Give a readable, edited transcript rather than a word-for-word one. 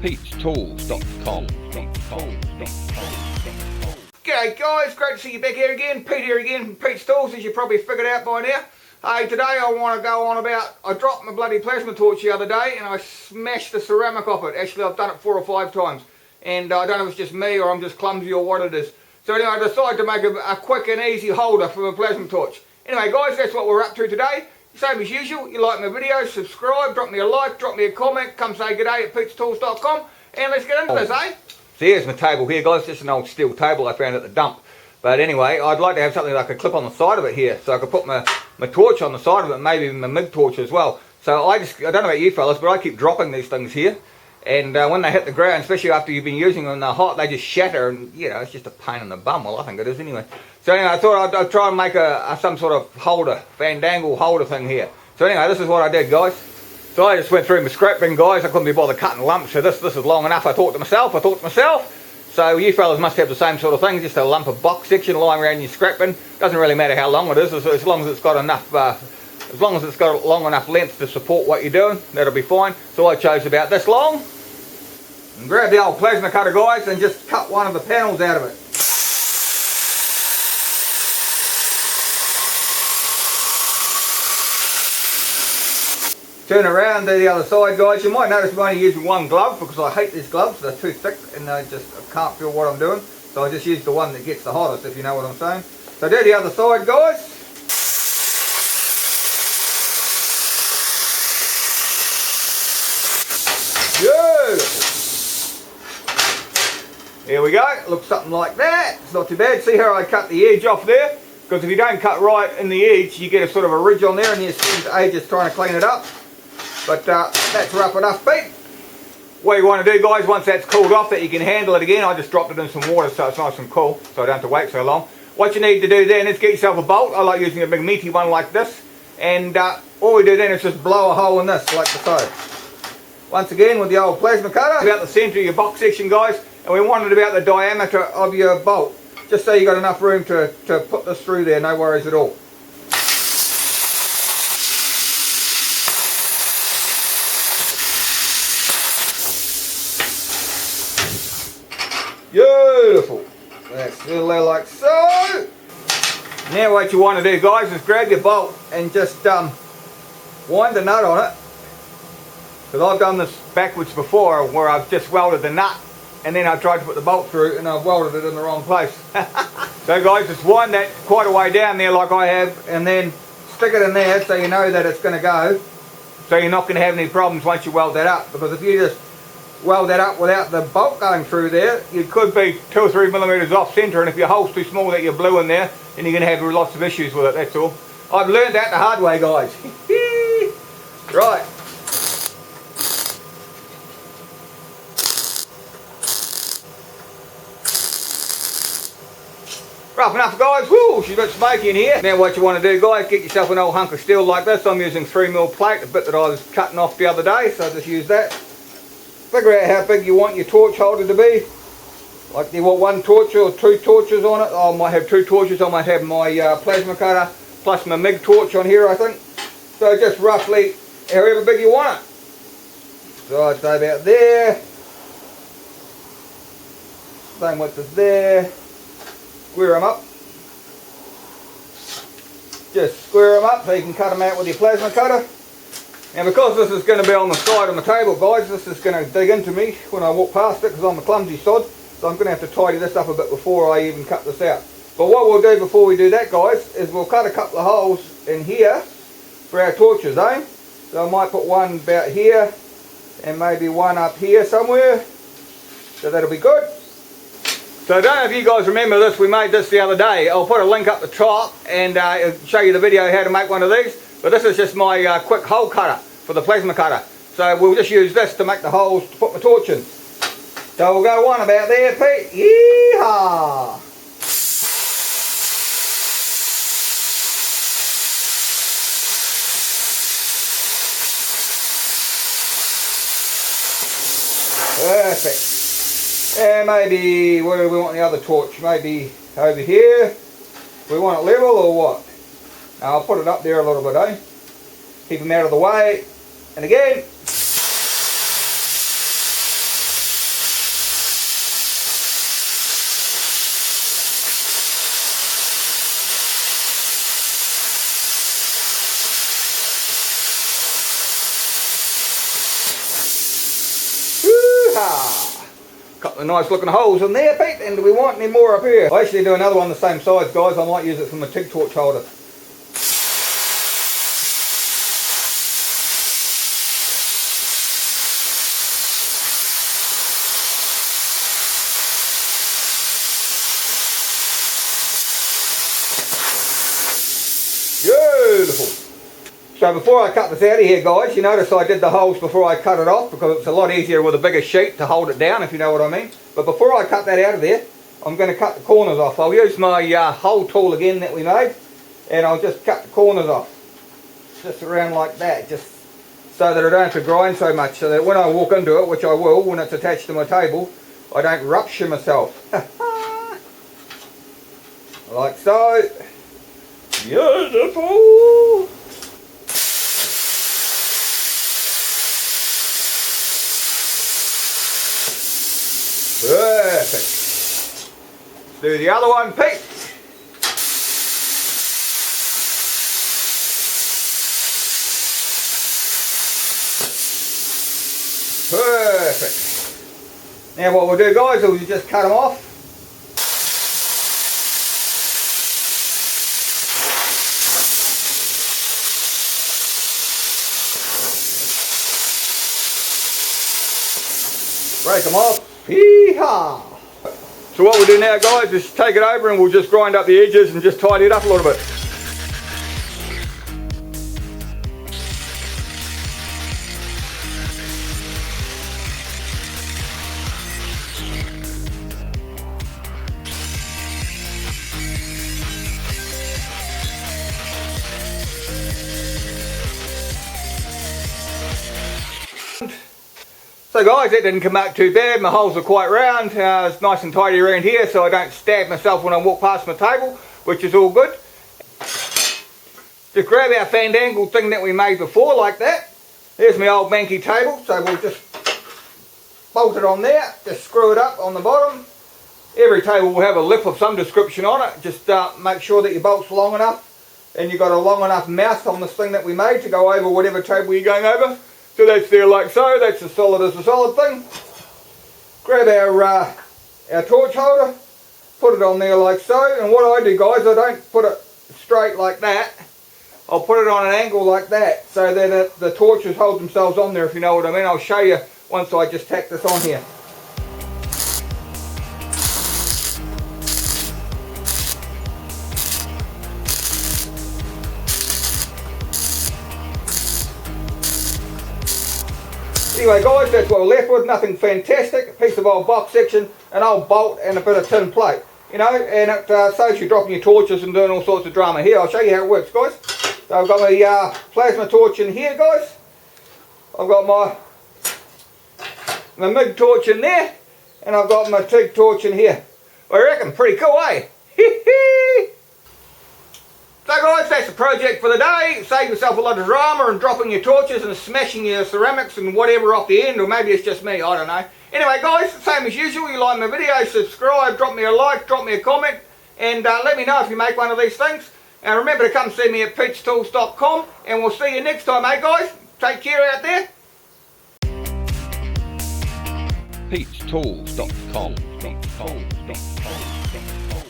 Pete'sTools.com. G'day guys, great to see you back here again. Pete here again from Pete's Tools, as you probably figured out by now. Hey, today I want to go on about, I dropped my bloody plasma torch the other day and I smashed the ceramic off it. Actually, I've done it 4 or 5 times. And I don't know if it's just me or I'm just clumsy or what it is. So anyway, I decided to make a quick and easy holder for my plasma torch. Anyway guys, that's what we're up to today. Same as usual, you like my videos, subscribe, drop me a like, drop me a comment, come say g'day at Pete'sTools.com, and let's get into this, eh? So here's my table here guys, just an old steel table I found at the dump. But anyway, I'd like to have something that I could clip on the side of it here, so I could put my torch on the side of it, maybe my MIG torch as well. So I don't know about you fellas, but I keep dropping these things here. And when they hit the ground, especially after you've been using them and they're hot, they just shatter and, you know, it's just a pain in the bum. Well, I think it is anyway. So anyway, I thought I'd try and make some sort of holder, fandangle holder thing here. So anyway, this is what I did, guys. So I just went through my scrap bin, guys. I couldn't be bothered cutting lumps, so this is long enough. I thought to myself. So you fellas must have the same sort of thing, just a lump of box section lying around your scrap bin. Doesn't really matter how long it is, as long as it's got enough, as long as it's got long enough length to support what you're doing, that'll be fine. So I chose about this long. And grab the old plasma cutter, guys, and just cut one of the panels out of it. Turn around to the other side, guys. You might notice I'm only using one glove because I hate these gloves. They're too thick and I can't feel what I'm doing. So I just use the one that gets the hottest, if you know what I'm saying. So do the other side, guys. Beautiful. There we go. Looks something like that. It's not too bad. See how I cut the edge off there? Because if you don't cut right in the edge, you get a sort of a ridge on there and you spend ages trying to clean it up. But that's rough enough, Pete. What you want to do, guys, once that's cooled off, that you can handle it again, I just dropped it in some water so it's nice and cool, so I don't have to wait so long. What you need to do then is get yourself a bolt. I like using a big meaty one like this. And all we do then is just blow a hole in this, like so. Once again, with the old plasma cutter, about the centre of your box section, guys, and we want it about the diameter of your bolt. Just so you got enough room to put this through there, no worries at all. Beautiful. That's it like so. Now what you want to do, guys, is grab your bolt and just wind the nut on it. Because I've done this backwards before, where I've just welded the nut and then I tried to put the bolt through and I've welded it in the wrong place. So guys, just wind that quite a way down there like I have, and then stick it in there so you know that it's going to go. So you're not going to have any problems once you weld that up. Because if you just weld that up without the bolt going through there, you could be 2 or 3 millimeters off centre, and if your hole's too small that you're blue in there, then you're going to have lots of issues with it, that's all. I've learned that the hard way, guys. Right. Rough enough, guys. Woo, she's a bit smoky in here. Now what you want to do, guys, get yourself an old hunk of steel like this. I'm using 3mm plate, the bit that I was cutting off the other day, so just use that. Figure out how big you want your torch holder to be. Like, do you want 1 torch or 2 torches on it? I might have 2 torches. I might have my plasma cutter plus my MIG torch on here, I think. So just roughly however big you want it. So I'd say about there. Same width as there. Square them up. Just square them up so you can cut them out with your plasma cutter. And because this is going to be on the side of my table, guys, this is going to dig into me when I walk past it because I'm a clumsy sod. So I'm going to have to tidy this up a bit before I even cut this out. But what we'll do before we do that, guys, is we'll cut a couple of holes in here for our torches, eh? So I might put one about here and maybe one up here somewhere. So that'll be good. So I don't know if you guys remember this, we made this the other day. I'll put a link up the top and show you the video how to make one of these. But this is just my quick hole cutter for the plasma cutter. So we'll just use this to make the holes to put my torch in. So we'll go one about there, Pete. Yeehaw! Perfect. And maybe, where do we want the other torch? Maybe over here. We want it level or what? Now I'll put it up there a little bit, eh? Keep them out of the way. And again. Yee-haw! Couple of nice looking holes in there, Pete, and do we want any more up here? I actually do another one the same size, guys. I might use it for my TIG torch holder. Beautiful. So before I cut this out of here, guys, you notice I did the holes before I cut it off because it's a lot easier with a bigger sheet to hold it down, if you know what I mean. But before I cut that out of there, I'm going to cut the corners off. I'll use my hole tool again that we made, and I'll just cut the corners off. Just around like that, just so that I don't have to grind so much, so that when I walk into it, which I will when it's attached to my table, I don't rupture myself. Like so. Beautiful! Perfect. Let's do the other one, Pete. Perfect. Now what we'll do, guys, is we'll just cut them off. Break them off. Hee-haw! So what we'll do now, guys, is take it over and we'll just grind up the edges and just tidy it up a little bit. So guys, that didn't come out too bad. My holes are quite round. It's nice and tidy around here so I don't stab myself when I walk past my table, which is all good. Just grab our fandangled thing that we made before like that. There's my old manky table, so we'll just bolt it on there, just screw it up on the bottom. Every table will have a lip of some description on it. Just make sure that your bolt's long enough and you've got a long enough mouth on this thing that we made to go over whatever table you're going over. So that's there like so, that's as solid as a solid thing. Grab our torch holder, put it on there like so, and what I do, guys, I don't put it straight like that. I'll put it on an angle like that so that the torches hold themselves on there, if you know what I mean. I'll show you once I just tack this on here. Anyway guys, that's what we're left with, nothing fantastic, a piece of old box section, an old bolt and a bit of tin plate. You know, and it saves you dropping your torches and doing all sorts of drama. Here, I'll show you how it works, guys. So I've got my plasma torch in here, guys. I've got my MIG torch in there, and I've got my TIG torch in here. I reckon, pretty cool, eh? So guys, that's the project for the day. Save yourself a lot of drama and dropping your torches and smashing your ceramics and whatever off the end, or maybe it's just me, I don't know. Anyway guys, same as usual, you like my video, subscribe, drop me a like, drop me a comment, and let me know if you make one of these things. And remember to come see me at project.Mine, and we'll see you next time, eh guys? Take care out there. project.Mine.